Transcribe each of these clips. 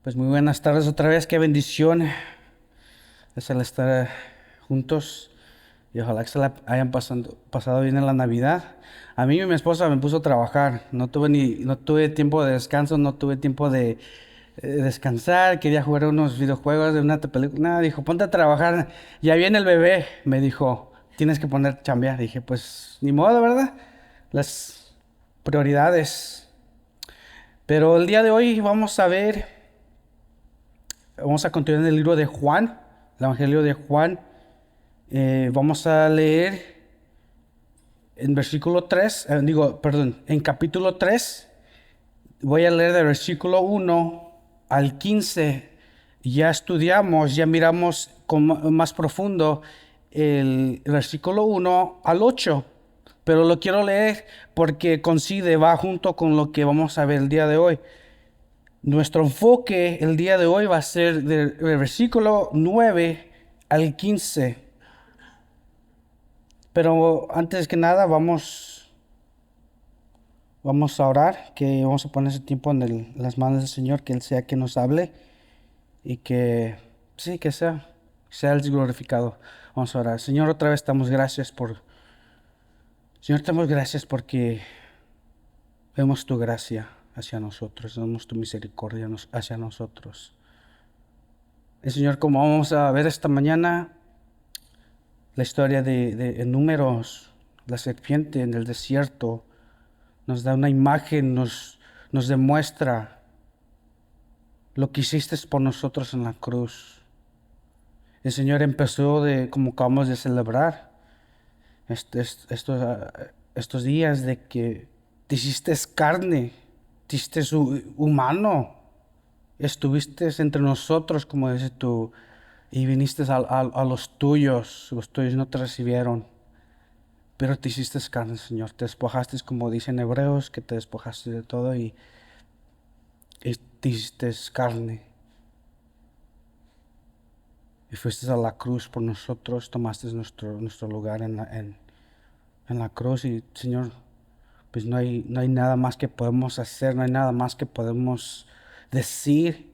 Pues muy buenas tardes otra vez, qué bendición es el estar juntos y ojalá que se la hayan pasado bien en la Navidad. A mí y mi esposa me puso a trabajar, no tuve tiempo de descanso, no tuve tiempo de descansar, quería jugar unos videojuegos de una película, nada, dijo, ponte a trabajar, ya viene el bebé, me dijo, tienes que poner a chambear, dije, pues ni modo, ¿verdad? Las prioridades. Pero el día de hoy vamos a continuar en el libro de Juan, el Evangelio de Juan. Vamos a leer en versículo 3, en capítulo 3. Voy a leer del versículo 1 al 15. Ya estudiamos, ya miramos más profundo el versículo 1 al 8. Pero lo quiero leer porque coincide, va junto con lo que vamos a ver el día de hoy. Nuestro enfoque el día de hoy va a ser del versículo 9 al 15. Pero antes que nada, vamos a orar, que vamos a poner ese tiempo en las manos del Señor, que Él sea quien nos hable y que, sí, sea Él glorificado. Vamos a orar. Señor, otra vez Señor, te damos gracias porque vemos tu gracia hacia nosotros, vemos tu misericordia hacia nosotros. Y Señor, como vamos a ver esta mañana, la historia en Números, la serpiente en el desierto, nos da una imagen, nos demuestra lo que hiciste por nosotros en la cruz. El Señor empezó como acabamos de celebrar, estos días de que te hiciste carne, te hiciste humano, estuviste entre nosotros, como dice tú, y viniste a los tuyos no te recibieron. Pero te hiciste carne, Señor. Te despojaste, como dicen Hebreos, que te despojaste de todo y te hiciste carne. Y fuiste a la cruz por nosotros, tomaste nuestro lugar en la cruz. Y, Señor, pues no hay nada más que podemos hacer, no hay nada más que podemos decir.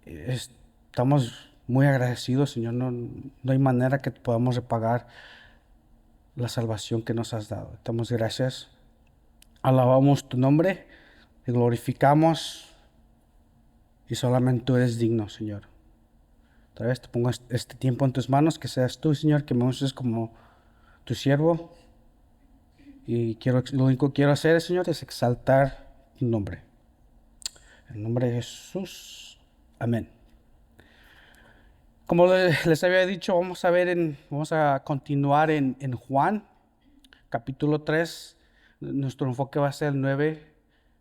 Estamos muy agradecidos, Señor. No hay manera que podamos repagar la salvación que nos has dado. Te damos gracias. Alabamos tu nombre, te glorificamos y solamente tú eres digno, Señor. Otra vez te pongo este tiempo en tus manos, que seas tú, Señor, que me uses como tu siervo. Y lo único que quiero hacer, Señor, es exaltar tu nombre. En el nombre de Jesús. Amén. Como les había dicho, vamos a continuar en Juan, capítulo 3. Nuestro enfoque va a ser el 9,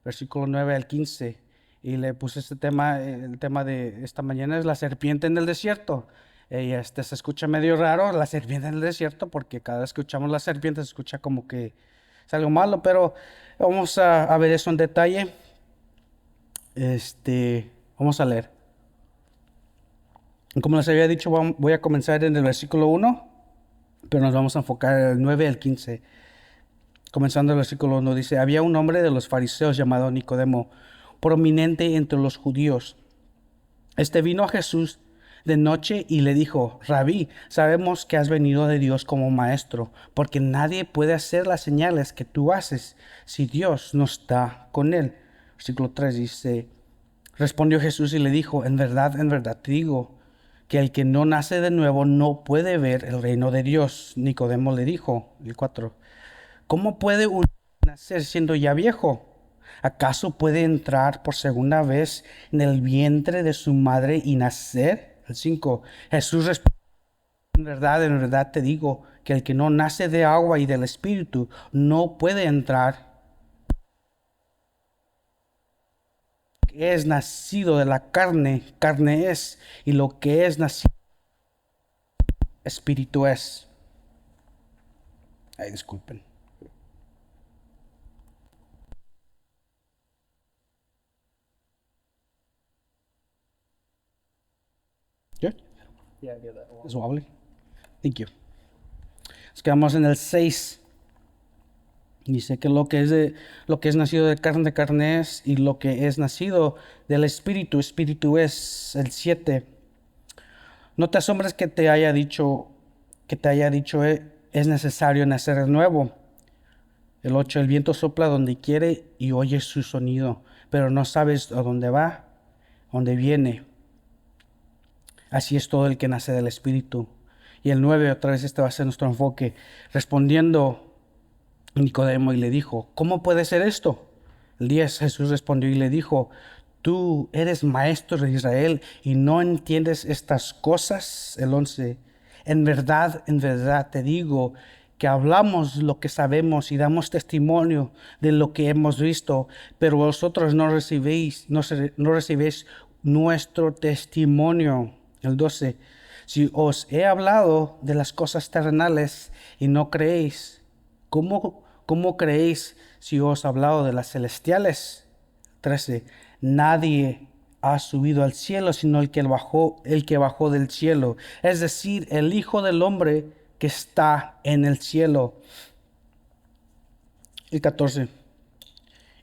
versículo 9 al 15. Y le puse el tema de esta mañana es la serpiente en el desierto. Y se escucha medio raro, la serpiente en el desierto, porque cada vez que escuchamos la serpiente se escucha como que es algo malo, pero vamos a ver eso en detalle. Vamos a leer. Como les había dicho, voy a comenzar en el versículo 1, pero nos vamos a enfocar en el 9 al 15. Comenzando el versículo 1, dice: había un hombre de los fariseos llamado Nicodemo, prominente entre los judíos. Este vino a Jesús de noche y le dijo: Rabí, sabemos que has venido de Dios como maestro, porque nadie puede hacer las señales que tú haces si Dios no está con él. Versículo 3 dice: respondió Jesús y le dijo: en verdad te digo, que el que no nace de nuevo no puede ver el reino de Dios. Nicodemo le dijo, el 4, ¿cómo puede uno nacer siendo ya viejo? ¿Acaso puede entrar por segunda vez en el vientre de su madre y nacer? El 5. Jesús respondió: en verdad te digo, que el que no nace de agua y del Espíritu no puede entrar. Que es nacido de la carne, carne es, y lo que es nacido, espíritu es. Ay, disculpen. ¿Qué? ¿Es suave? Thank you. Nos quedamos en el 6. Dice que lo que es nacido de carne es, y lo que es nacido del espíritu, espíritu es. El 7. No te asombres que te haya dicho, es necesario nacer de nuevo. El 8. El viento sopla donde quiere y oyes su sonido, pero no sabes a dónde va, a dónde viene. Así es todo el que nace del espíritu. Y el 9, otra vez este va a ser nuestro enfoque. Respondiendo Nicodemo y le dijo, ¿cómo puede ser esto? El 10, Jesús respondió y le dijo, tú eres maestro de Israel y no entiendes estas cosas. El 11, en verdad te digo que hablamos lo que sabemos y damos testimonio de lo que hemos visto, pero vosotros no recibéis nuestro testimonio. El 12, si os he hablado de las cosas terrenales y no creéis, ¿cómo creéis si os he hablado de las celestiales? 13. Nadie ha subido al cielo sino el que bajó del cielo, es decir, el Hijo del Hombre que está en el cielo. El 14.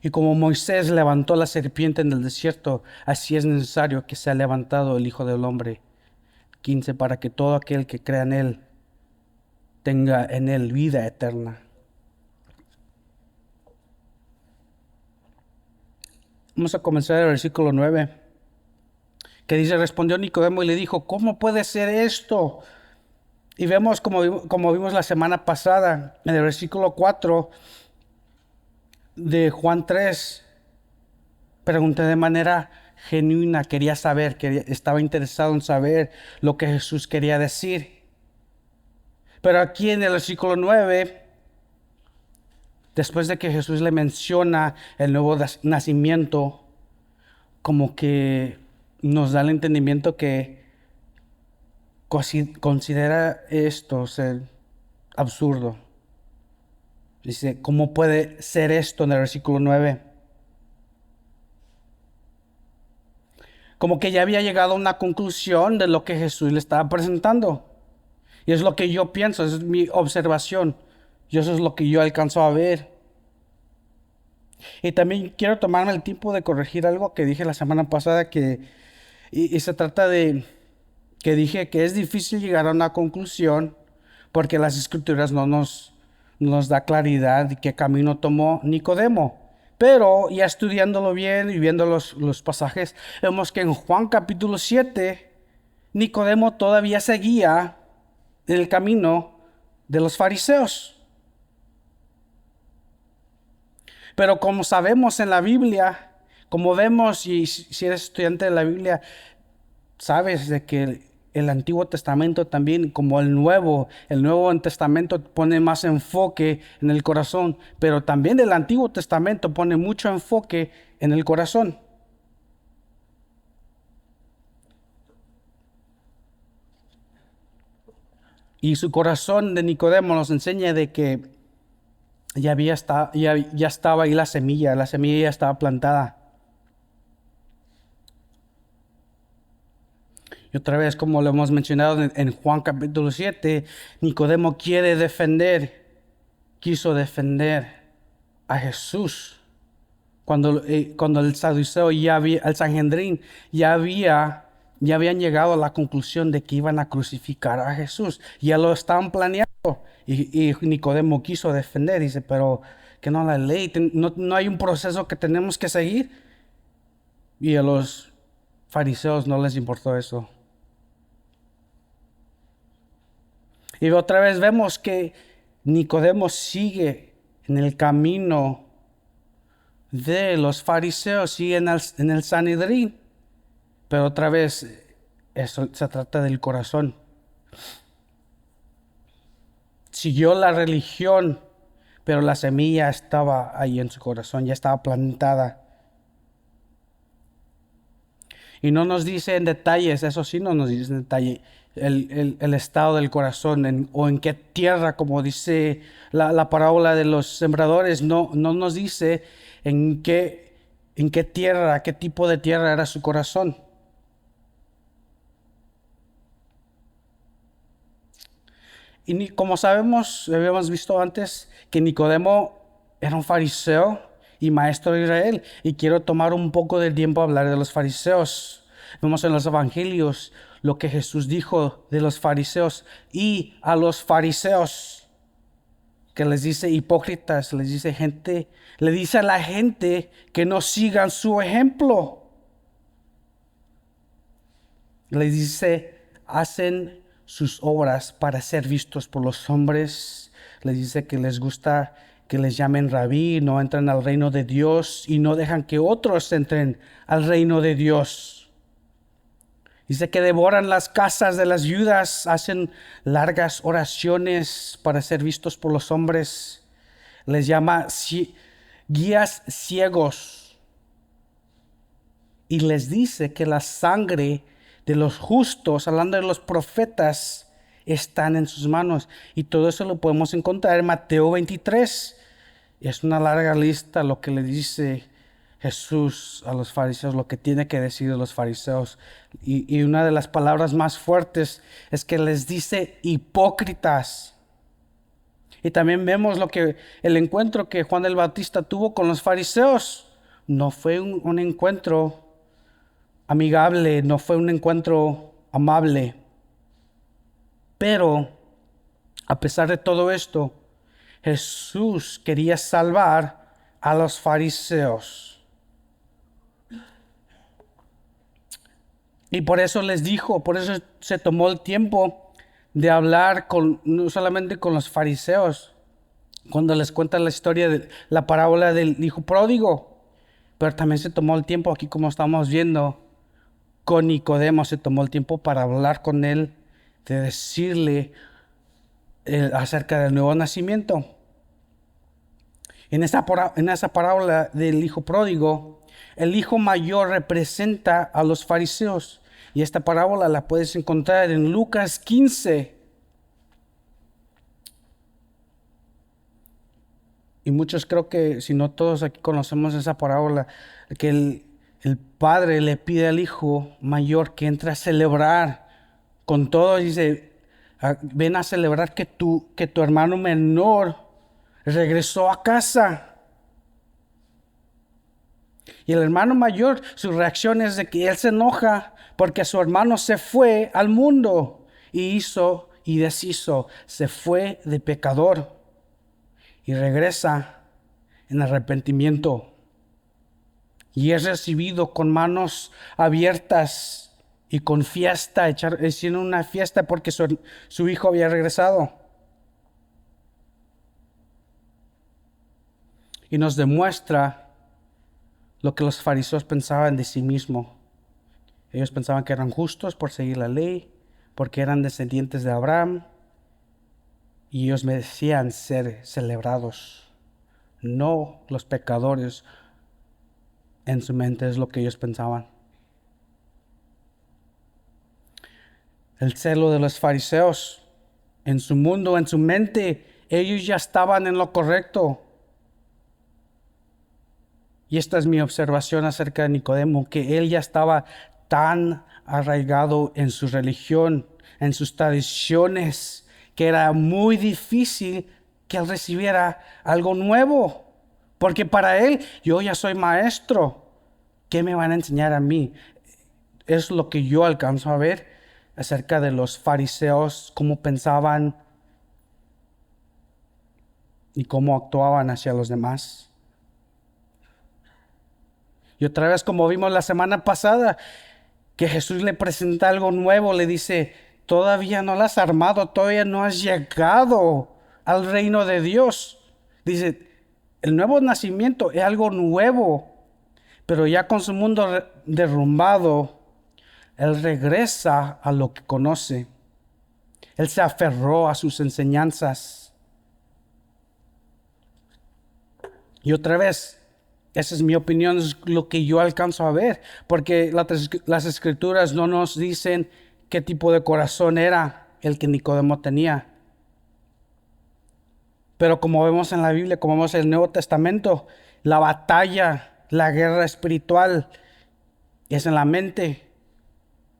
Y como Moisés levantó la serpiente en el desierto, así es necesario que sea levantado el Hijo del Hombre. 15. Para que todo aquel que crea en él tenga en él vida eterna. Vamos a comenzar el versículo 9, que dice, respondió Nicodemo y le dijo, ¿cómo puede ser esto? Y vemos como vimos la semana pasada, en el versículo 4 de Juan 3, pregunté de manera genuina, quería saber, estaba interesado en saber lo que Jesús quería decir. Pero aquí en el versículo 9, después de que Jesús le menciona el nuevo nacimiento, como que nos da el entendimiento que considera esto ser absurdo. Dice, ¿cómo puede ser esto en el versículo 9? Como que ya había llegado a una conclusión de lo que Jesús le estaba presentando. Y es lo que yo pienso, es mi observación. Y eso es lo que yo alcanzo a ver. Y también quiero tomarme el tiempo de corregir algo que dije la semana pasada, y se trata de que dije que es difícil llegar a una conclusión porque las escrituras no nos da claridad de qué camino tomó Nicodemo. Pero ya estudiándolo bien y viendo los pasajes, vemos que en Juan capítulo 7, Nicodemo todavía seguía en el camino de los fariseos. Pero como sabemos en la Biblia, como vemos, y si eres estudiante de la Biblia, sabes de que el Antiguo Testamento también, como el Nuevo Testamento pone más enfoque en el corazón, pero también el Antiguo Testamento pone mucho enfoque en el corazón. Y su corazón de Nicodemo nos enseña de que ya estaba ahí la semilla ya estaba plantada. Y otra vez, como lo hemos mencionado en Juan capítulo 7, Nicodemo quiso defender a Jesús. Cuando el Saduceo el Sanhedrín ya habían llegado a la conclusión de que iban a crucificar a Jesús. Ya lo estaban planeando. Y Nicodemo quiso defender. Dice, pero que no la ley, no hay un proceso que tenemos que seguir. Y a los fariseos no les importó eso. Y otra vez vemos que Nicodemo sigue en el camino de los fariseos, sigue en el Sanedrín. Pero otra vez, eso se trata del corazón. Siguió la religión, pero la semilla estaba ahí en su corazón, ya estaba plantada. Y no nos dice en detalles, eso sí no nos dice en detalle, el estado del corazón o en qué tierra, como dice la parábola de los sembradores, no nos dice en qué tierra, qué tipo de tierra era su corazón. Y como sabemos, habíamos visto antes que Nicodemo era un fariseo y maestro de Israel. Y quiero tomar un poco de tiempo a hablar de los fariseos. Vemos en los evangelios lo que Jesús dijo de los fariseos y a los fariseos, que les dice hipócritas, les dice gente, le dice a la gente que no sigan su ejemplo. Les dice, hacen sus obras para ser vistos por los hombres. Les dice que les gusta que les llamen rabí, no entran al reino de Dios y no dejan que otros entren al reino de Dios. Dice que devoran las casas de las viudas, hacen largas oraciones para ser vistos por los hombres. Les llama guías ciegos. Y les dice que la sangre de los justos, hablando de los profetas, están en sus manos. Y todo eso lo podemos encontrar en Mateo 23. Es una larga lista lo que le dice Jesús a los fariseos, lo que tiene que decir de los fariseos. Y una de las palabras más fuertes es que les dice hipócritas. Y también vemos el encuentro que Juan el Bautista tuvo con los fariseos. No fue un encuentro amigable, no fue un encuentro amable. Pero a pesar de todo esto, Jesús quería salvar a los fariseos. Y por eso les dijo, por eso se tomó el tiempo de hablar no solamente con los fariseos, cuando les cuenta la historia de la parábola del hijo pródigo, pero también se tomó el tiempo, aquí como estamos viendo, con Nicodemo, se tomó el tiempo para hablar con él, de decirle acerca del nuevo nacimiento. En esa parábola del hijo pródigo, el hijo mayor representa a los fariseos. Y esta parábola la puedes encontrar en Lucas 15. Y muchos, creo que si no todos aquí conocemos esa parábola, que el padre le pide al hijo mayor que entre a celebrar con todos. Dice, ven a celebrar que tu hermano menor regresó a casa. Y el hermano mayor, su reacción es de que él se enoja porque su hermano se fue al mundo y hizo y deshizo. Se fue de pecador y regresa en arrepentimiento. Y es recibido con manos abiertas y con fiesta, haciendo una fiesta porque su hijo había regresado. Y nos demuestra lo que los fariseos pensaban de sí mismos. Ellos pensaban que eran justos por seguir la ley, porque eran descendientes de Abraham, y ellos merecían ser celebrados. No los pecadores, en su mente es lo que ellos pensaban. El celo de los fariseos, en su mundo, en su mente, ellos ya estaban en lo correcto. Y esta es mi observación acerca de Nicodemo, que él ya estaba tan arraigado en su religión, en sus tradiciones, que era muy difícil que él recibiera algo nuevo. Porque para él, yo ya soy maestro. ¿Qué me van a enseñar a mí? Es lo que yo alcanzo a ver acerca de los fariseos, cómo pensaban y cómo actuaban hacia los demás. Y otra vez, como vimos la semana pasada, que Jesús le presenta algo nuevo, le dice, todavía no lo has armado, todavía no has llegado al reino de Dios. Dice, el nuevo nacimiento es algo nuevo, pero ya con su mundo derrumbado, él regresa a lo que conoce. Él se aferró a sus enseñanzas. Y otra vez, esa es mi opinión, es lo que yo alcanzo a ver, porque las escrituras no nos dicen qué tipo de corazón era el que Nicodemo tenía. Pero como vemos en la Biblia, como vemos en el Nuevo Testamento, la batalla, la guerra espiritual es en la mente.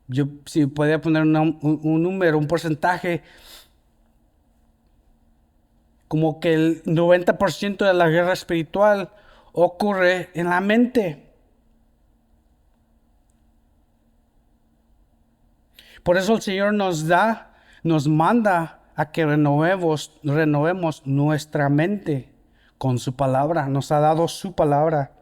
Yo, si podía poner un número, un porcentaje, como que el 90% de la guerra espiritual ocurre en la mente. Por eso el Señor nos manda a que renovemos nuestra mente con su palabra. Nos ha dado su palabra.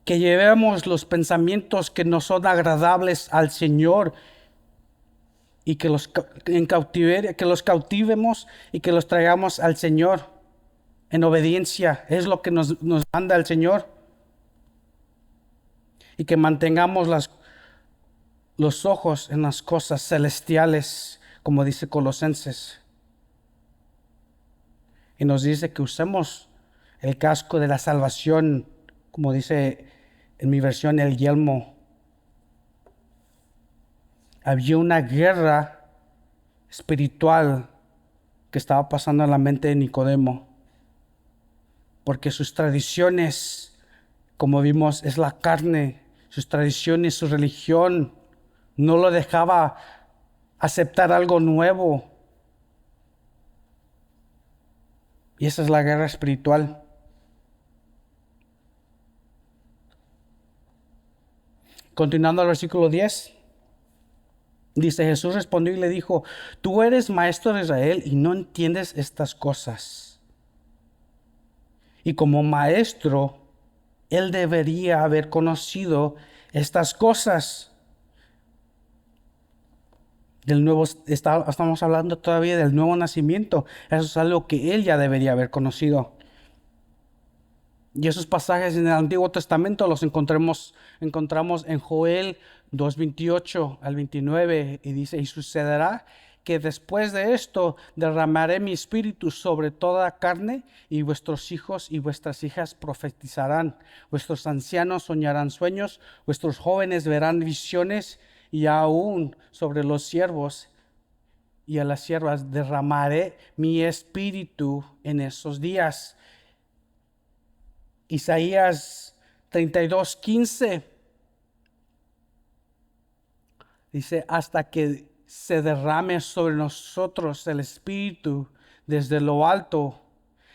Que llevemos los pensamientos que nos son agradables al Señor y que los cautivemos y que los traigamos al Señor en obediencia. Es lo que nos manda el Señor. Y que mantengamos los ojos en las cosas celestiales, como dice Colosenses. Y nos dice que usemos el casco de la salvación, como dice en mi versión, el yelmo. Había una guerra espiritual que estaba pasando en la mente de Nicodemo, porque sus tradiciones, como vimos, es la carne. Sus tradiciones, su religión, no lo dejaba aceptar algo nuevo. Y esa es la guerra espiritual. Continuando al versículo 10. Dice, Jesús respondió y le dijo, tú eres maestro de Israel y no entiendes estas cosas. Y como maestro, él debería haber conocido estas cosas. Estamos hablando todavía del nuevo nacimiento. Eso es algo que él ya debería haber conocido. Y esos pasajes en el Antiguo Testamento los encontramos en Joel 2:28 al 29. Y dice, y sucederá que después de esto derramaré mi espíritu sobre toda carne, y vuestros hijos y vuestras hijas profetizarán. Vuestros ancianos soñarán sueños, vuestros jóvenes verán visiones, y aún sobre los siervos y a las siervas derramaré mi espíritu en esos días. Isaías 32:15 dice, hasta que se derrame sobre nosotros el espíritu desde lo alto,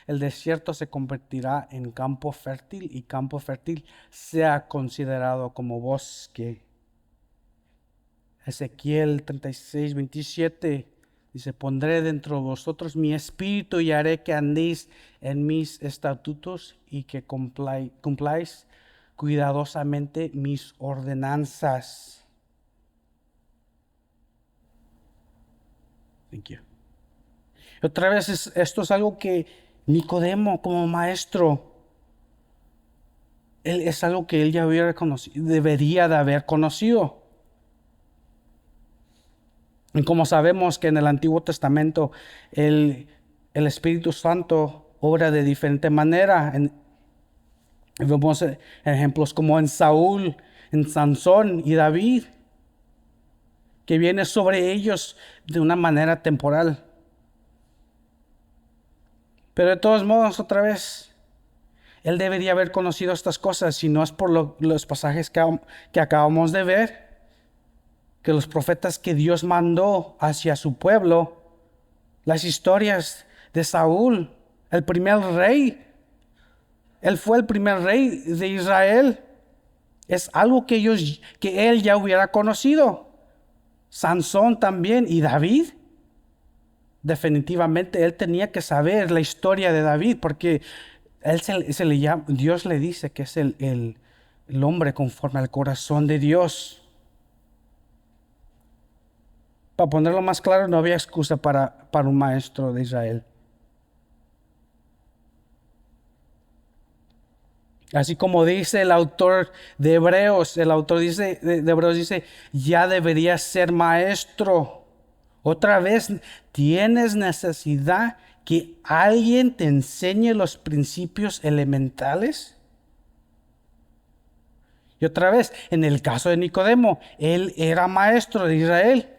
el desierto se convertirá en campo fértil y campo fértil sea considerado como bosque. Ezequiel 36:27 dice, pondré dentro de vosotros mi espíritu y haré que andéis en mis estatutos y que cumpláis cuidadosamente mis ordenanzas. Thank you. Otra vez, esto es algo que Nicodemo, como maestro, es algo que él ya hubiera conocido, debería de haber conocido. Y como sabemos que en el Antiguo Testamento el Espíritu Santo obra de diferente manera. Vemos ejemplos como en Saúl, en Sansón y David, que viene sobre ellos de una manera temporal. Pero de todos modos, otra vez, él debería haber conocido estas cosas, si no es por los pasajes que acabamos de ver, que los profetas que Dios mandó hacia su pueblo, las historias de Saúl, el primer rey, él fue el primer rey de Israel. Es algo que él ya hubiera conocido. Sansón también y David. Definitivamente él tenía que saber la historia de David, porque él se le llama, Dios le dice que es el hombre conforme al corazón de Dios. Para ponerlo más claro, no había excusa para un maestro de Israel. Así como dice el autor de Hebreos, de Hebreos dice, ya deberías ser maestro. Otra vez, ¿tienes necesidad que alguien te enseñe los principios elementales? Y otra vez, en el caso de Nicodemo, él era maestro de Israel.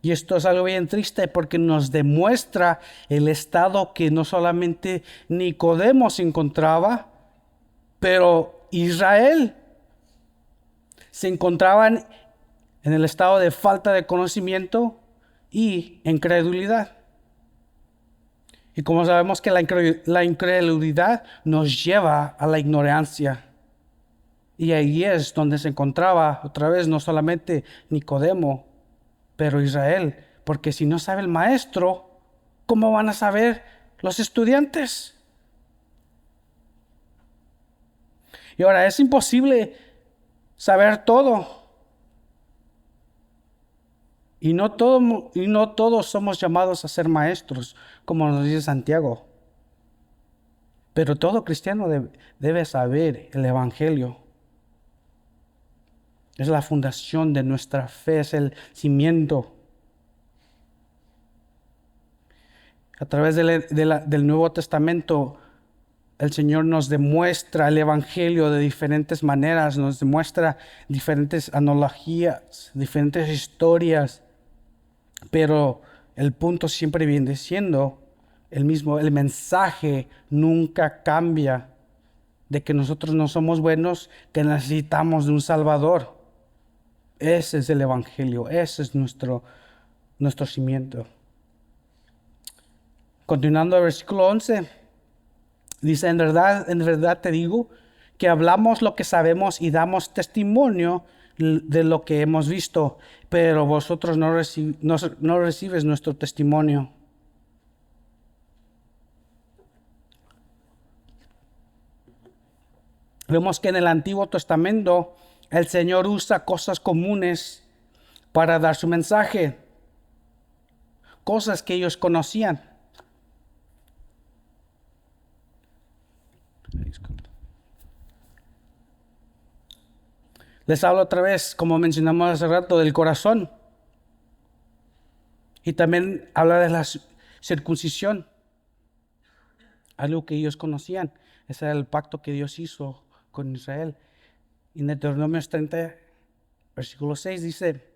Y esto es algo bien triste porque nos demuestra el estado que no solamente Nicodemo se encontraba, pero Israel se encontraban en el estado de falta de conocimiento y incredulidad. Y como sabemos que la incredulidad nos lleva a la ignorancia. Y ahí es donde se encontraba otra vez no solamente Nicodemo, pero Israel. Porque si no sabe el maestro, ¿cómo van a saber los estudiantes? Y ahora es imposible saber todo. Y no todos somos llamados a ser maestros, como nos dice Santiago. Pero todo cristiano debe saber el Evangelio. Es la fundación de nuestra fe, es el cimiento. A través del Nuevo Testamento, el Señor nos demuestra el Evangelio de diferentes maneras, nos demuestra diferentes analogías, diferentes historias, pero el punto siempre viene siendo el mismo. El mensaje nunca cambia de que nosotros no somos buenos, que necesitamos de un Salvador. Ese es el Evangelio, ese es nuestro cimiento. Continuando el versículo 11, dice, en verdad te digo que hablamos lo que sabemos y damos testimonio de lo que hemos visto, pero vosotros no recibes nuestro testimonio. Vemos que en el Antiguo Testamento el Señor usa cosas comunes para dar su mensaje, cosas que ellos conocían. Les hablo otra vez, como mencionamos hace rato, del corazón. Y también habla de la circuncisión, algo que ellos conocían. Ese era el pacto que Dios hizo con Israel. Y en Deuteronomio 30, versículo 6 dice,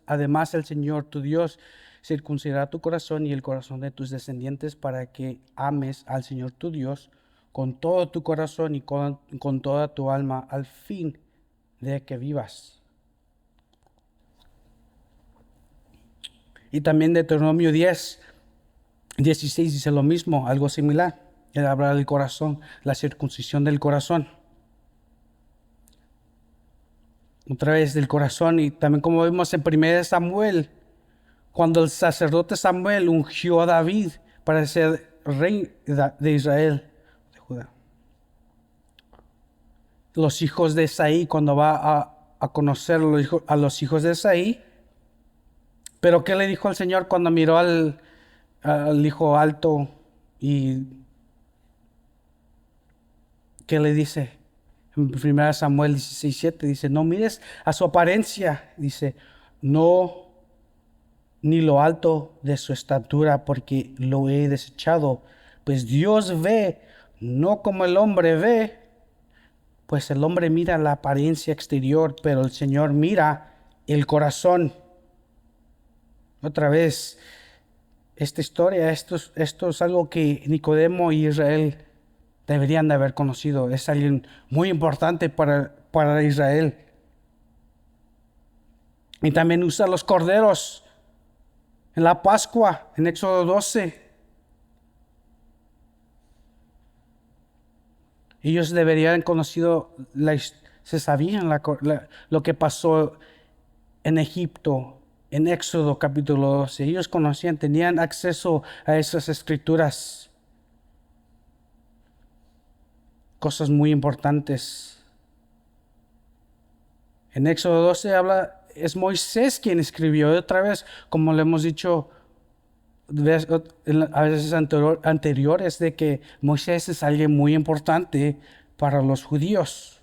además el Señor tu Dios circuncidará tu corazón y el corazón de tus descendientes para que ames al Señor tu Dios con todo tu corazón y con toda tu alma al fin de que vivas. Y también Deuteronomio 10, 16 dice lo mismo, algo similar. Él habla del corazón, la circuncisión del corazón. Otra vez del corazón, y también como vimos en 1 Samuel, cuando el sacerdote Samuel ungió a David para ser rey de Israel, de Judá. Los hijos de Esaí, cuando va a conocer a los hijos de Esaí, pero ¿qué le dijo el Señor cuando miró al hijo alto? Y ¿qué le dice? En 1 Samuel 16:7 dice, no mires a su apariencia, dice, no, ni lo alto de su estatura, porque lo he desechado. Pues Dios ve, no como el hombre ve, pues el hombre mira la apariencia exterior, pero el Señor mira el corazón. Otra vez, esta historia, esto es algo que Nicodemo y Israel deberían de haber conocido. Es alguien muy importante para Israel. Y también usa los corderos en la Pascua, en Éxodo 12. Ellos deberían haber conocido, se sabían lo que pasó en Egipto, en Éxodo capítulo 12. Ellos conocían, tenían acceso a esas escrituras. Cosas muy importantes. En Éxodo 12 es Moisés quien escribió. Otra vez, como le hemos dicho a veces anteriores, de que Moisés es alguien muy importante para los judíos.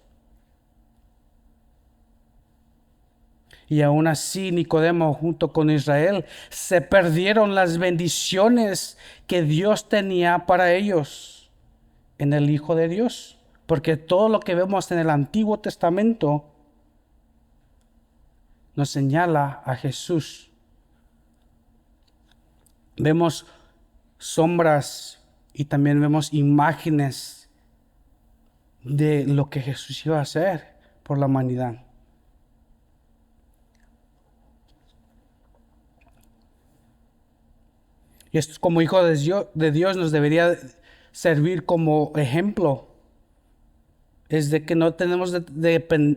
Y aún así, Nicodemo junto con Israel se perdieron las bendiciones que Dios tenía para ellos en el Hijo de Dios. Porque todo lo que vemos en el Antiguo Testamento nos señala a Jesús. Vemos sombras y también vemos imágenes de lo que Jesús iba a hacer por la humanidad. Y esto como hijo de Dios nos debería servir como ejemplo. Es de que no tenemos,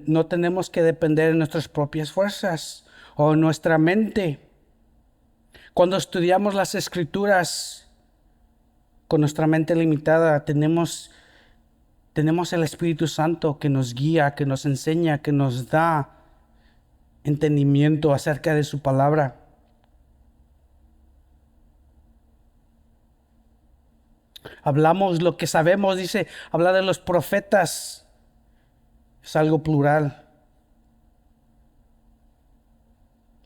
no tenemos que depender de nuestras propias fuerzas o nuestra mente. Cuando estudiamos las Escrituras con nuestra mente limitada, tenemos el Espíritu Santo que nos guía, que nos enseña, que nos da entendimiento acerca de su palabra. Hablamos lo que sabemos, dice, habla de los profetas. Es algo plural.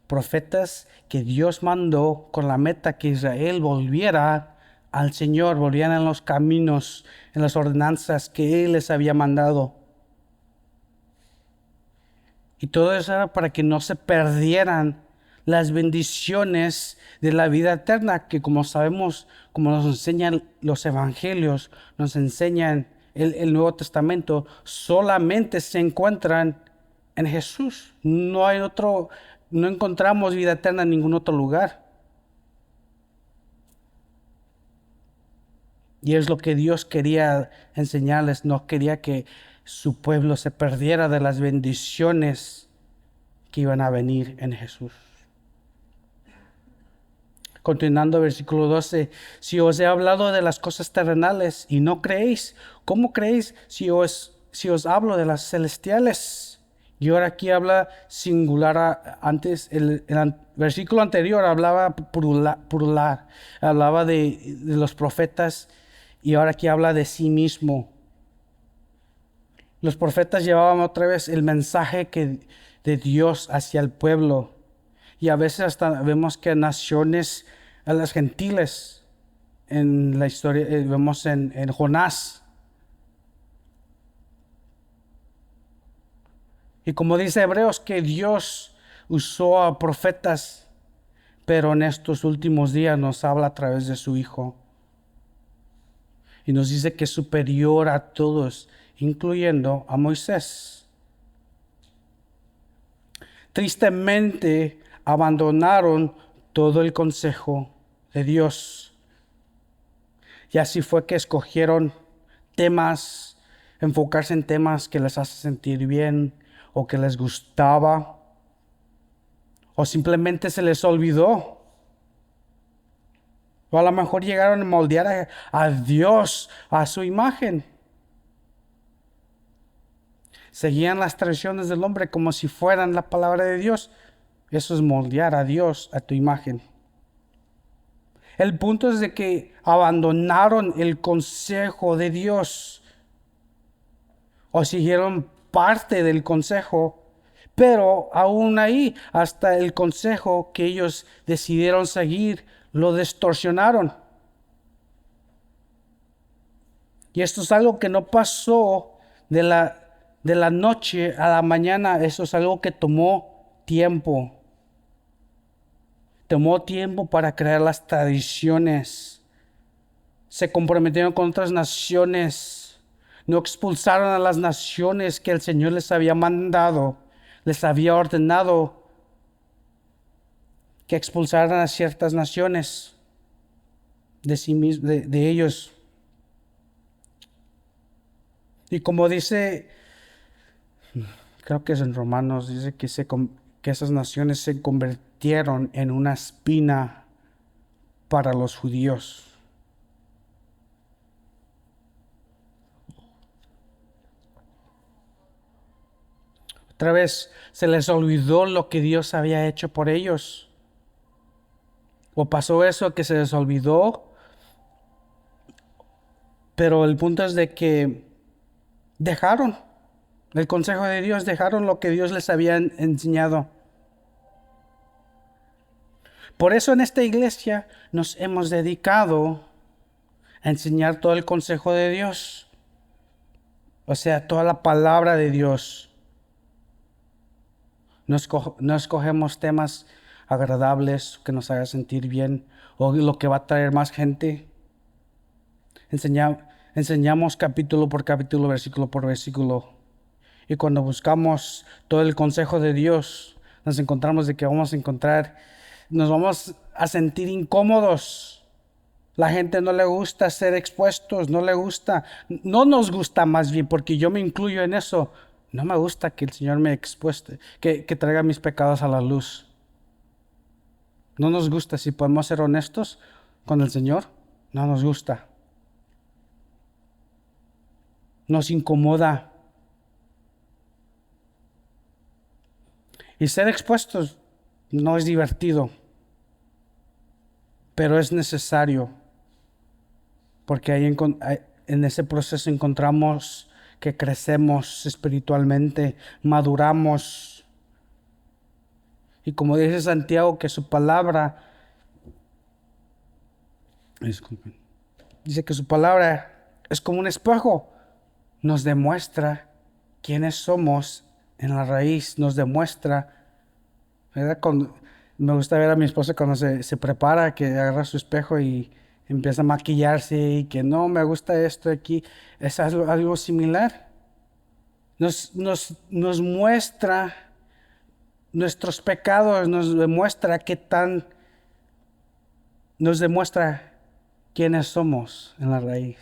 Profetas que Dios mandó con la meta que Israel volviera al Señor, volvieran en los caminos, en las ordenanzas que Él les había mandado. Y todo eso era para que no se perdieran las bendiciones de la vida eterna, que como sabemos, como nos enseñan los evangelios, nos enseñan el Nuevo Testamento, solamente se encuentran en Jesús. No hay otro, no encontramos vida eterna en ningún otro lugar. Y es lo que Dios quería enseñarles, no quería que su pueblo se perdiera de las bendiciones que iban a venir en Jesús. Continuando versículo 12, si os he hablado de las cosas terrenales y no creéis, ¿cómo creéis si os hablo de las celestiales? Y ahora aquí habla singular. Antes, el versículo anterior hablaba plural, hablaba de los profetas, y ahora aquí habla de sí mismo. Los profetas llevaban otra vez el mensaje de Dios hacia el pueblo. Y a veces hasta vemos que naciones, a las gentiles, en la historia, vemos en Jonás. Y como dice Hebreos, que Dios usó a profetas, pero en estos últimos días nos habla a través de su Hijo. Y nos dice que es superior a todos, incluyendo a Moisés. Tristemente abandonaron todo el consejo de Dios. Y así fue que escogieron temas, enfocarse en temas que les hace sentir bien o que les gustaba, o simplemente se les olvidó. O a lo mejor llegaron a moldear a Dios a su imagen. Seguían las tradiciones del hombre como si fueran la palabra de Dios. Eso es moldear a Dios a tu imagen. El punto es de que abandonaron el consejo de Dios o siguieron parte del consejo, pero aún ahí, hasta el consejo que ellos decidieron seguir, lo distorsionaron. Y esto es algo que no pasó de la noche a la mañana. Eso es algo que tomó tiempo. Tomó tiempo para crear las tradiciones. Se comprometieron con otras naciones. No expulsaron a las naciones que el Señor les había mandado, les había ordenado que expulsaran a ciertas naciones de sí mismos, de ellos. Y como dice, creo que es en Romanos, dice que esas naciones se convirtieron en una espina para los judíos. Otra vez se les olvidó lo que Dios había hecho por ellos. O pasó eso que se les olvidó. Pero el punto es de que dejaron el consejo de Dios, dejaron lo que Dios les había enseñado. Por eso en esta iglesia nos hemos dedicado a enseñar todo el consejo de Dios. O sea, toda la palabra de Dios. No escogemos temas agradables que nos hagan sentir bien o lo que va a traer más gente. Enseñamos capítulo por capítulo, versículo por versículo. Y cuando buscamos todo el consejo de Dios, nos encontramos de que nos vamos a sentir incómodos. La gente no le gusta ser expuestos, no le gusta, no nos gusta más bien, porque yo me incluyo en eso. No me gusta que el Señor me expueste, que traiga mis pecados a la luz. No nos gusta, si podemos ser honestos con el Señor, no nos gusta. Nos incomoda. Y ser expuestos no es divertido, pero es necesario, porque ahí en ese proceso encontramos que crecemos espiritualmente, maduramos. Y como dice Santiago, que su palabra, disculpen, dice que su palabra es como un espejo, nos demuestra quiénes somos en la raíz, nos demuestra, ¿verdad? Me gusta ver a mi esposa cuando se prepara, que agarra su espejo y empieza a maquillarse y que no, me gusta esto aquí, es algo similar. Nos muestra nuestros pecados, nos demuestra quiénes somos en la raíz.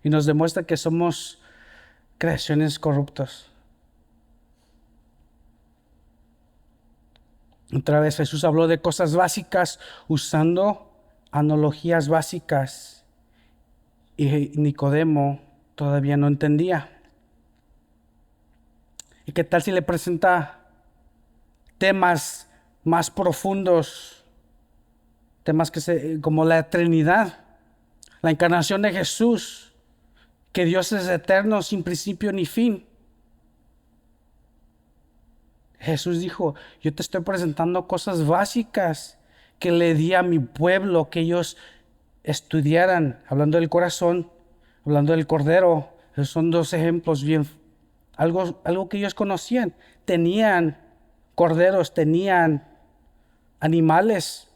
Y nos demuestra que somos creaciones corruptas. Otra vez Jesús habló de cosas básicas usando analogías básicas. Y Nicodemo todavía no entendía. ¿Y qué tal si le presenta temas más profundos? Temas como la Trinidad, la encarnación de Jesús, que Dios es eterno, sin principio ni fin. Jesús dijo, yo te estoy presentando cosas básicas que le di a mi pueblo, que ellos estudiaran, hablando del corazón, hablando del cordero. Esos son dos ejemplos bien, algo que ellos conocían. Tenían corderos, tenían animales,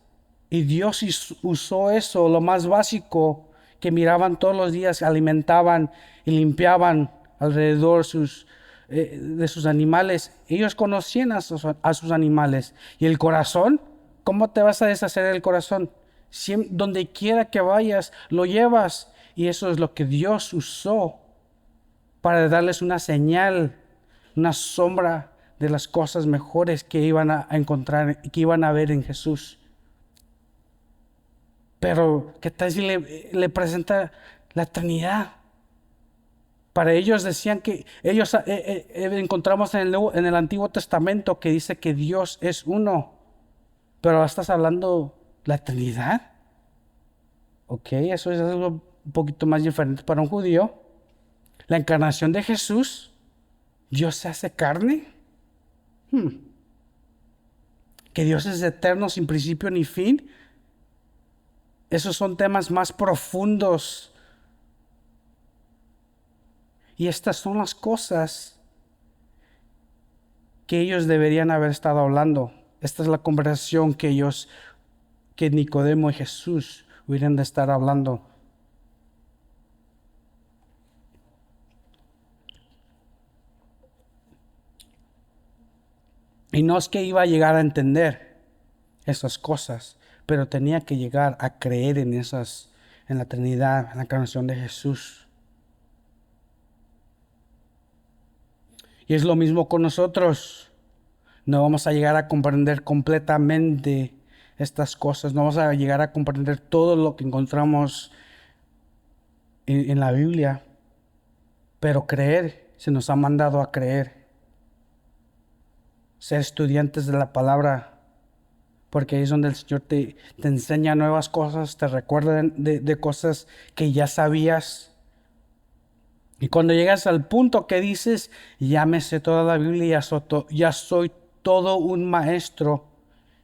y Dios usó eso, lo más básico, que miraban todos los días, alimentaban y limpiaban alrededor de sus animales. Ellos conocían a sus animales. Y el corazón, ¿cómo te vas a deshacer del corazón? Donde quiera que vayas, lo llevas. Y eso es lo que Dios usó para darles una señal, una sombra de las cosas mejores que iban a encontrar, que iban a ver en Jesús. Pero, ¿qué tal si le presenta la Trinidad? Para ellos decían que ellos encontramos en el Antiguo Testamento que dice que Dios es uno. Pero ahora estás hablando la Trinidad. Ok, eso es algo un poquito más diferente para un judío. La encarnación de Jesús, Dios se hace carne. Que Dios es eterno, sin principio ni fin. Esos son temas más profundos. Y estas son las cosas que ellos deberían haber estado hablando. Esta es la conversación que Nicodemo y Jesús hubieran de estar hablando. Y no es que iba a llegar a entender esas cosas, pero tenía que llegar a creer en la Trinidad, en la encarnación de Jesús. Y es lo mismo con nosotros. No vamos a llegar a comprender completamente estas cosas. No vamos a llegar a comprender todo lo que encontramos en la Biblia. Pero creer, se nos ha mandado a creer. Ser estudiantes de la palabra. Porque ahí es donde el Señor te enseña nuevas cosas, te recuerda de cosas que ya sabías. Y cuando llegas al punto que dices, ya me sé toda la Biblia, ya soy todo un maestro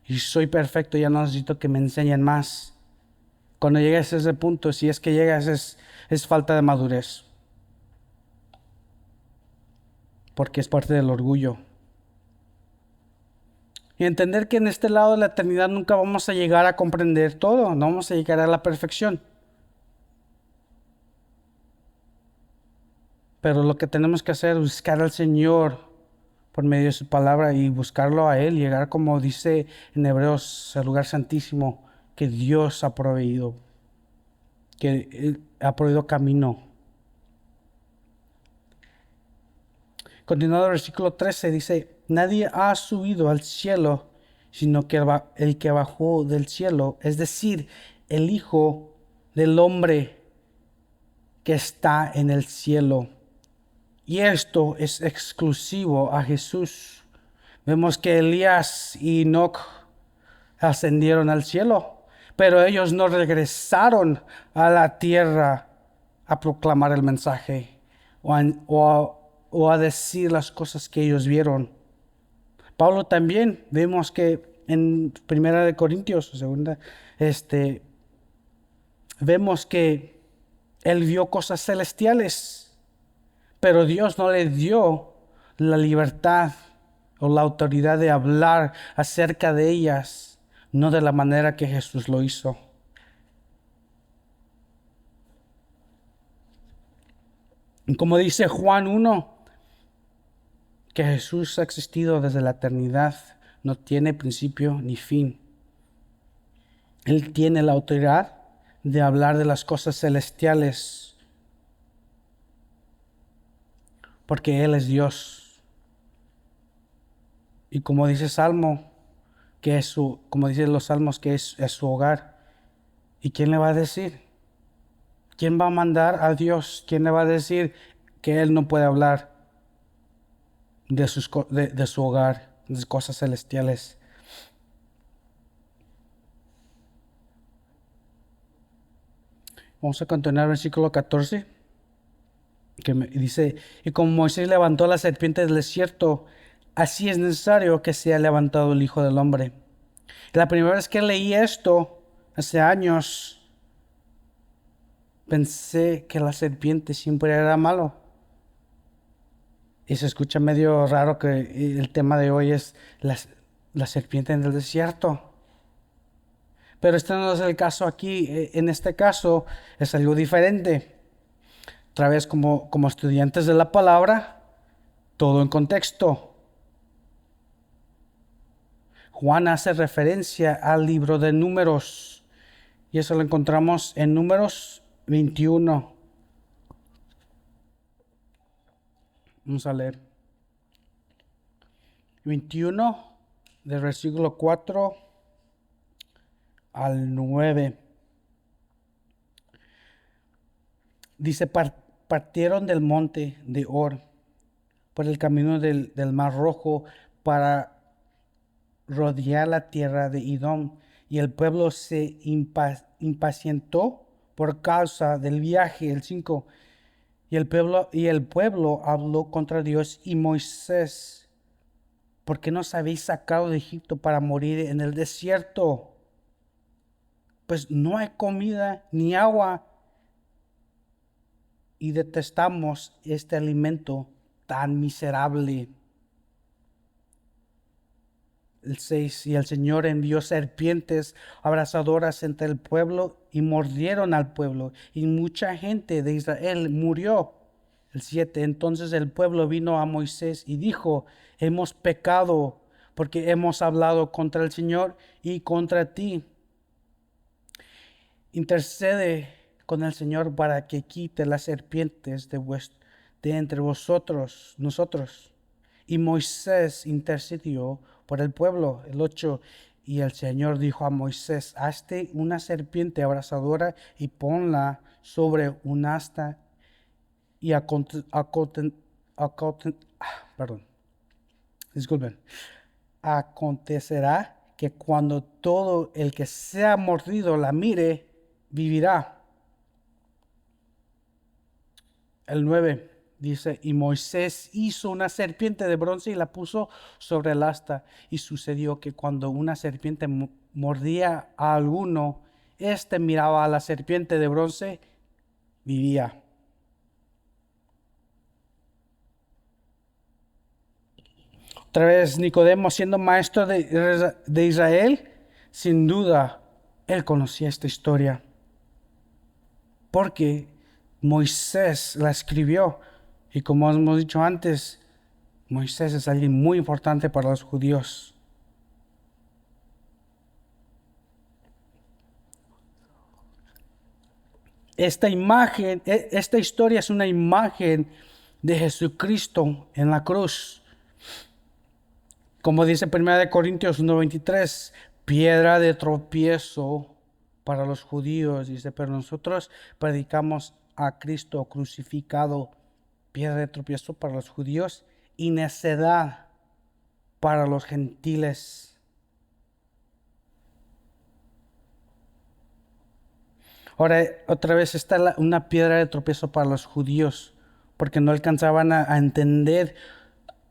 y soy perfecto, ya no necesito que me enseñen más. Cuando llegas a ese punto, si es que llegas, es falta de madurez. Porque es parte del orgullo. Y entender que en este lado de la eternidad nunca vamos a llegar a comprender todo, no vamos a llegar a la perfección. Pero lo que tenemos que hacer es buscar al Señor por medio de su palabra y buscarlo a Él, llegar, como dice en Hebreos, al lugar santísimo que Dios ha proveído, que Él ha proveído camino. Continuando el versículo 13 dice, nadie ha subido al cielo, sino que el que bajó del cielo, es decir, el Hijo del Hombre que está en el cielo. Y esto es exclusivo a Jesús. Vemos que Elías y Enoc ascendieron al cielo, pero ellos no regresaron a la tierra a proclamar el mensaje o a decir las cosas que ellos vieron. Pablo también vemos que en Primera de Corintios, segunda, vemos que él vio cosas celestiales, pero Dios no le dio la libertad o la autoridad de hablar acerca de ellas, no de la manera que Jesús lo hizo. Como dice Juan 1, que Jesús ha existido desde la eternidad, no tiene principio ni fin. Él tiene la autoridad de hablar de las cosas celestiales, porque Él es Dios. Y como dice Salmo, como dicen los salmos, que es su hogar. ¿Y quién le va a decir? ¿Quién va a mandar a Dios? ¿Quién le va a decir que Él no puede hablar de su hogar, de cosas celestiales? Vamos a continuar el versículo 14, que dice, y como Moisés levantó la serpiente del desierto, así es necesario que sea levantado el Hijo del Hombre. La primera vez que leí esto, hace años, pensé que la serpiente siempre era malo. Y se escucha medio raro que el tema de hoy es la serpiente en el desierto. Pero este no es el caso aquí. En este caso es algo diferente. Otra vez, como estudiantes de la palabra, todo en contexto. Juan hace referencia al libro de Números. Y eso lo encontramos en Números 21. Vamos a leer. 21, del versículo 4 al 9. Dice, partieron del monte de Or por el camino del Mar Rojo para rodear la tierra de Edom, y el pueblo se impacientó por causa del viaje. El 5. Y el pueblo habló contra Dios y Moisés, ¿por qué nos habéis sacado de Egipto para morir en el desierto? Pues no hay comida ni agua, y detestamos este alimento tan miserable. El 6. Y el Señor envió serpientes abrasadoras entre el pueblo y mordieron al pueblo, y mucha gente de Israel murió. El 7. Entonces el pueblo vino a Moisés y dijo, hemos pecado porque hemos hablado contra el Señor y contra ti. Intercede con el Señor para que quite las serpientes de entre nosotros. Y Moisés intercedió por el pueblo. El 8. Y el Señor dijo a Moisés, hazte una serpiente abrasadora y ponla sobre un asta, y acontecerá que cuando todo el que sea mordido la mire, vivirá. El 9 dice, y Moisés hizo una serpiente de bronce y la puso sobre el asta. Y sucedió que cuando una serpiente mordía a alguno, éste miraba a la serpiente de bronce, vivía. Otra vez Nicodemo, siendo maestro de Israel, sin duda, él conocía esta historia, porque Moisés la escribió. Y como hemos dicho antes, Moisés es alguien muy importante para los judíos. esta imagen, esta historia es una imagen de Jesucristo en la cruz. Como dice 1 Corintios 1:23, piedra de tropiezo para los judíos, dice, pero nosotros predicamos a Cristo crucificado, piedra de tropiezo para los judíos y necedad para los gentiles. Ahora, otra vez está una piedra de tropiezo para los judíos, porque no alcanzaban a entender.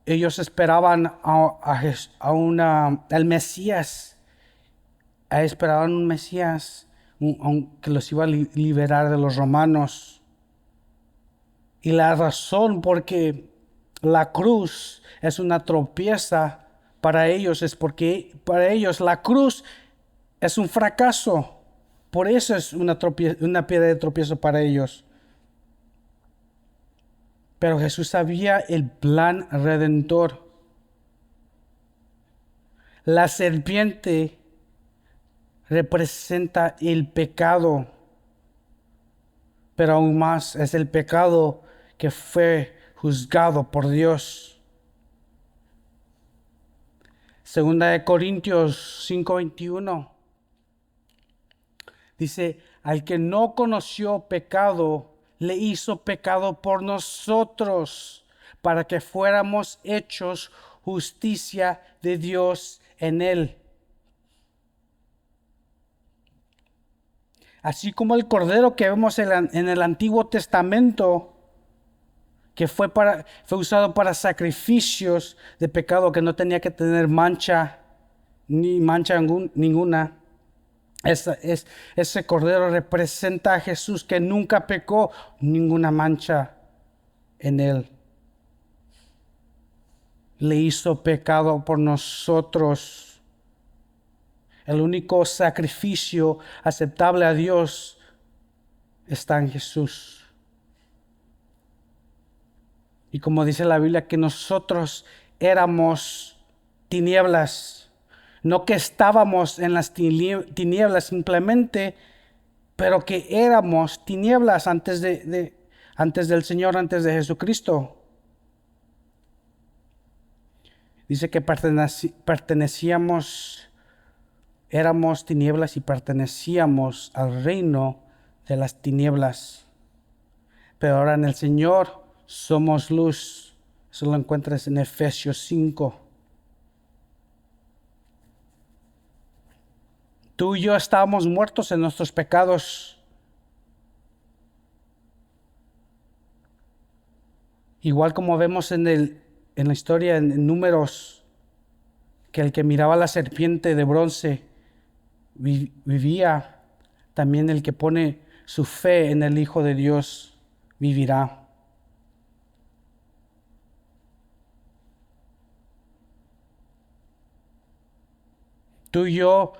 Ellos esperaban al Mesías, esperaban un Mesías que los iba a liberar de los romanos. Y la razón porque la cruz es una tropieza para ellos es porque para ellos la cruz es un fracaso. Por eso es una piedra de tropiezo para ellos. Pero Jesús sabía el plan redentor. La serpiente representa el pecado, pero aún más es el pecado que fue juzgado por Dios. Segunda de Corintios 5:21 dice, al que no conoció pecado, le hizo pecado por nosotros, para que fuéramos hechos justicia de Dios en él. Así como el cordero que vemos en el Antiguo Testamento, que fue usado para sacrificios de pecado, que no tenía que tener mancha, ni mancha ninguna. Ese cordero representa a Jesús que nunca pecó, ninguna mancha en él. Le hizo pecado por nosotros. El único sacrificio aceptable a Dios está en Jesús. Y como dice la Biblia, que nosotros éramos tinieblas, no que estábamos en las tinieblas simplemente, pero que éramos tinieblas antes del Señor, antes de Jesucristo. Dice que éramos tinieblas y pertenecíamos al reino de las tinieblas. Pero ahora en el Señor somos luz. Eso lo encuentras en Efesios 5. Tú y yo estábamos muertos en nuestros pecados. Igual como vemos en la historia, en Números, que el que miraba la serpiente de bronce vivía, también el que pone su fe en el Hijo de Dios vivirá. Tú y yo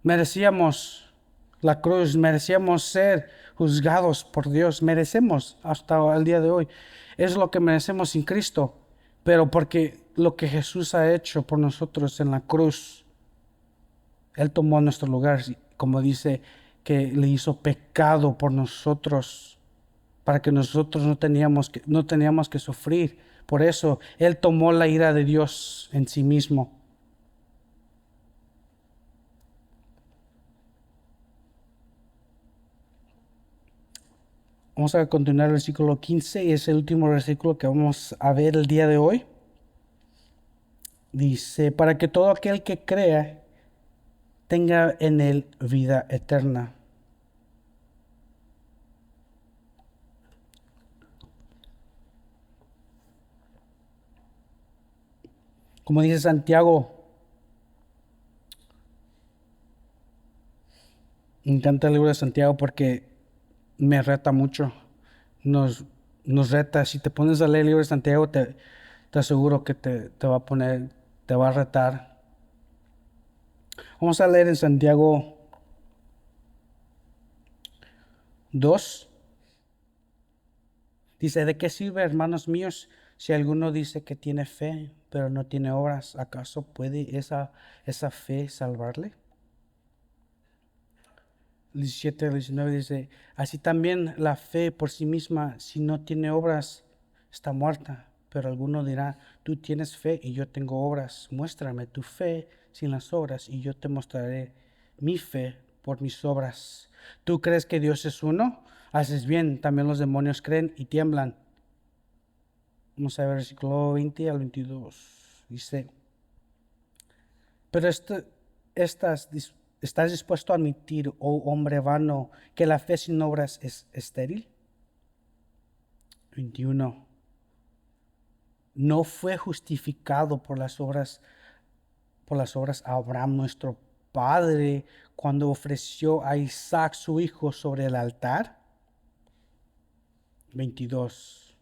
merecíamos la cruz, merecíamos ser juzgados por Dios, merecemos hasta el día de hoy. Es lo que merecemos sin Cristo, pero porque lo que Jesús ha hecho por nosotros en la cruz, Él tomó nuestro lugar, como dice, que le hizo pecado por nosotros, para que nosotros no teníamos que sufrir. Por eso Él tomó la ira de Dios en sí mismo. Vamos a continuar el versículo 15 y es el último versículo que vamos a ver el día de hoy. Dice, para que todo aquel que crea tenga en él vida eterna. Como dice Santiago, me encanta el libro de Santiago porque me reta mucho. Nos reta. Si te pones a leer el libro de Santiago, te aseguro que te va a poner, te va a retar. Vamos a leer en Santiago 2. Dice, ¿de qué sirve, hermanos míos, si alguno dice que tiene fe, pero no tiene obras? ¿Acaso puede esa fe salvarle? 17 al 19 dice, así también la fe por sí misma, si no tiene obras, está muerta. Pero alguno dirá, tú tienes fe y yo tengo obras. Muéstrame tu fe sin las obras y yo te mostraré mi fe por mis obras. ¿Tú crees que Dios es uno? Haces bien, también los demonios creen y tiemblan. Vamos a ver versículo 20 al 22. Dice, pero ¿estás dispuesto a admitir, oh hombre vano, que la fe sin obras es estéril? 21. No fue justificado por las obras Abraham, nuestro padre, cuando ofreció a Isaac su hijo sobre el altar. 22.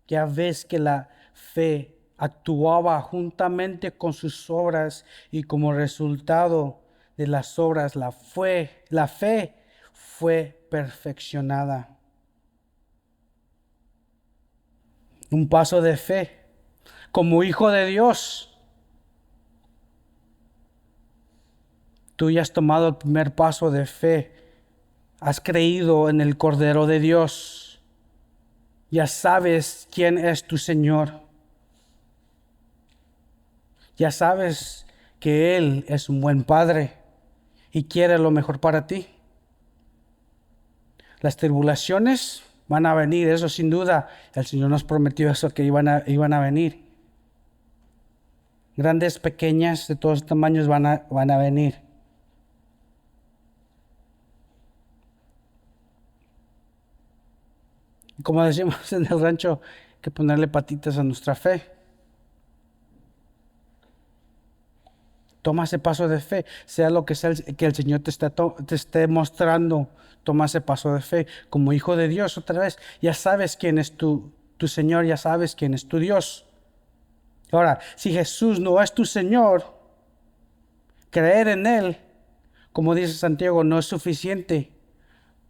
Ya ves que la fe actuaba juntamente con sus obras y como resultado de las obras la fe fue perfeccionada. Un paso de fe. Como hijo de Dios, tú ya has tomado el primer paso de fe. Has creído en el Cordero de Dios. Ya sabes quién es tu Señor. Ya sabes que Él es un buen Padre y quiere lo mejor para ti. Las tribulaciones van a venir, eso sin duda. El Señor nos prometió eso, que iban a venir. Grandes, pequeñas, de todos tamaños van a venir. Como decimos en el rancho, hay que ponerle patitas a nuestra fe. Toma ese paso de fe, sea lo que sea que el Señor te esté mostrando. Toma ese paso de fe. Como hijo de Dios, otra vez, ya sabes quién es tu Señor, ya sabes quién es tu Dios. Ahora, si Jesús no es tu Señor, creer en Él, como dice Santiago, no es suficiente.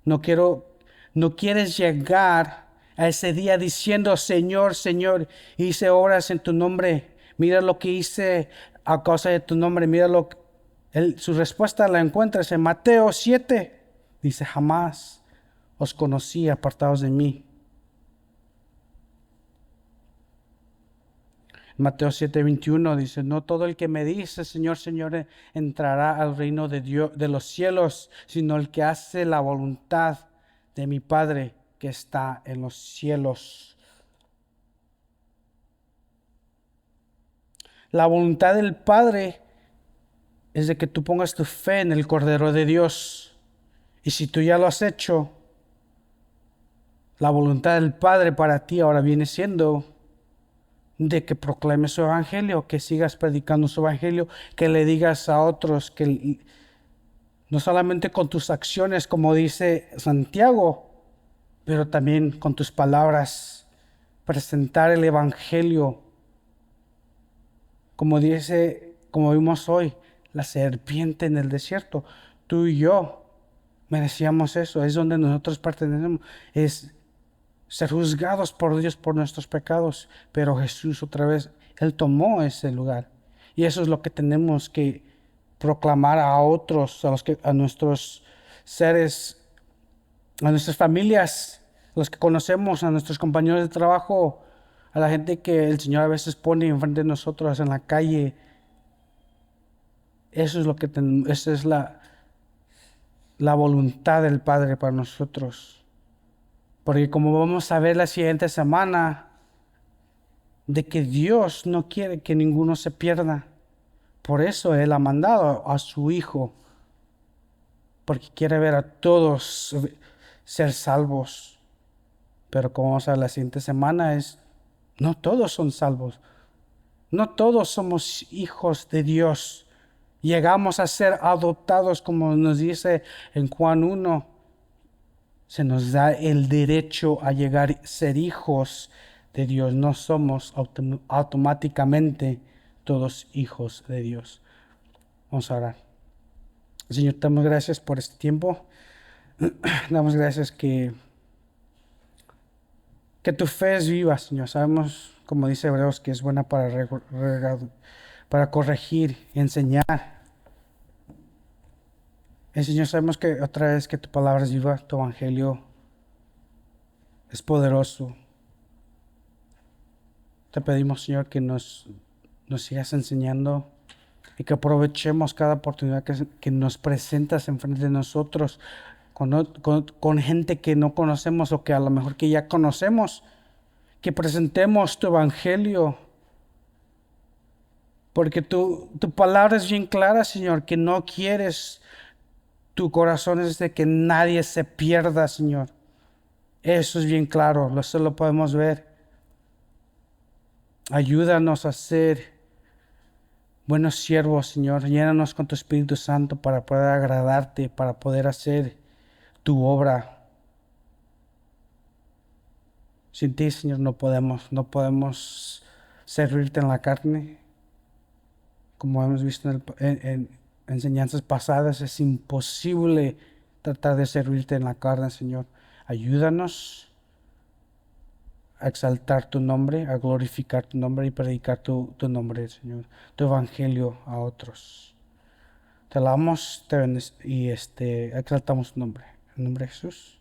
No quieres llegar a ese día diciendo, Señor, Señor, hice obras en tu nombre. Mira lo que hice a causa de tu nombre. Mira su respuesta la encuentras en Mateo 7. Dice, jamás os conocí, apartados de mí. Mateo 7:21 dice, no todo el que me dice, Señor, Señor, entrará al reino de Dios, de los cielos, sino el que hace la voluntad de mi Padre que está en los cielos. La voluntad del Padre es de que tú pongas tu fe en el Cordero de Dios. Y si tú ya lo has hecho, la voluntad del Padre para ti ahora viene siendo de que proclames su evangelio, que sigas predicando su evangelio, que le digas a otros que no solamente con tus acciones, como dice Santiago, pero también con tus palabras, presentar el evangelio, como vimos hoy, la serpiente en el desierto. Tú y yo merecíamos eso, es donde nosotros pertenecemos, es ser juzgados por Dios por nuestros pecados, pero Jesús otra vez, Él tomó ese lugar. Y eso es lo que tenemos que proclamar a otros, a nuestros seres, a nuestras familias, a los que conocemos, a nuestros compañeros de trabajo, a la gente que el Señor a veces pone enfrente de nosotros en la calle. Eso es lo que esa es la voluntad del Padre para nosotros. Porque como vamos a ver la siguiente semana, de que Dios no quiere que ninguno se pierda. Por eso Él ha mandado a su Hijo, porque quiere ver a todos ser salvos. Pero como vamos a ver la siguiente semana, no todos son salvos. No todos somos hijos de Dios. Llegamos a ser adoptados, como nos dice en Juan 1. Se nos da el derecho a llegar a ser hijos de Dios. No somos automáticamente todos hijos de Dios. Vamos a orar. Señor, te damos gracias por este tiempo. Damos gracias que tu fe es viva, Señor. Sabemos, como dice Hebreos, que es buena para corregir, enseñar. Señor, sabemos que otra vez que tu palabra es viva, tu evangelio es poderoso. Te pedimos, Señor, que nos sigas enseñando y que aprovechemos cada oportunidad que nos presentas enfrente de nosotros con gente que no conocemos o que a lo mejor que ya conocemos, que presentemos tu evangelio. Porque tu palabra es bien clara, Señor, que no quieres, tu corazón es de que nadie se pierda, Señor. Eso es bien claro, eso lo podemos ver. Ayúdanos a ser buenos siervos, Señor. Llénanos con tu Espíritu Santo para poder agradarte, para poder hacer tu obra. Sin ti, Señor, no podemos servirte en la carne. Como hemos visto en enseñanzas pasadas, es imposible tratar de servirte en la carne, Señor. Ayúdanos a exaltar tu nombre, a glorificar tu nombre y predicar tu nombre, Señor, tu evangelio a otros. Te alabamos y exaltamos tu nombre. En nombre de Jesús.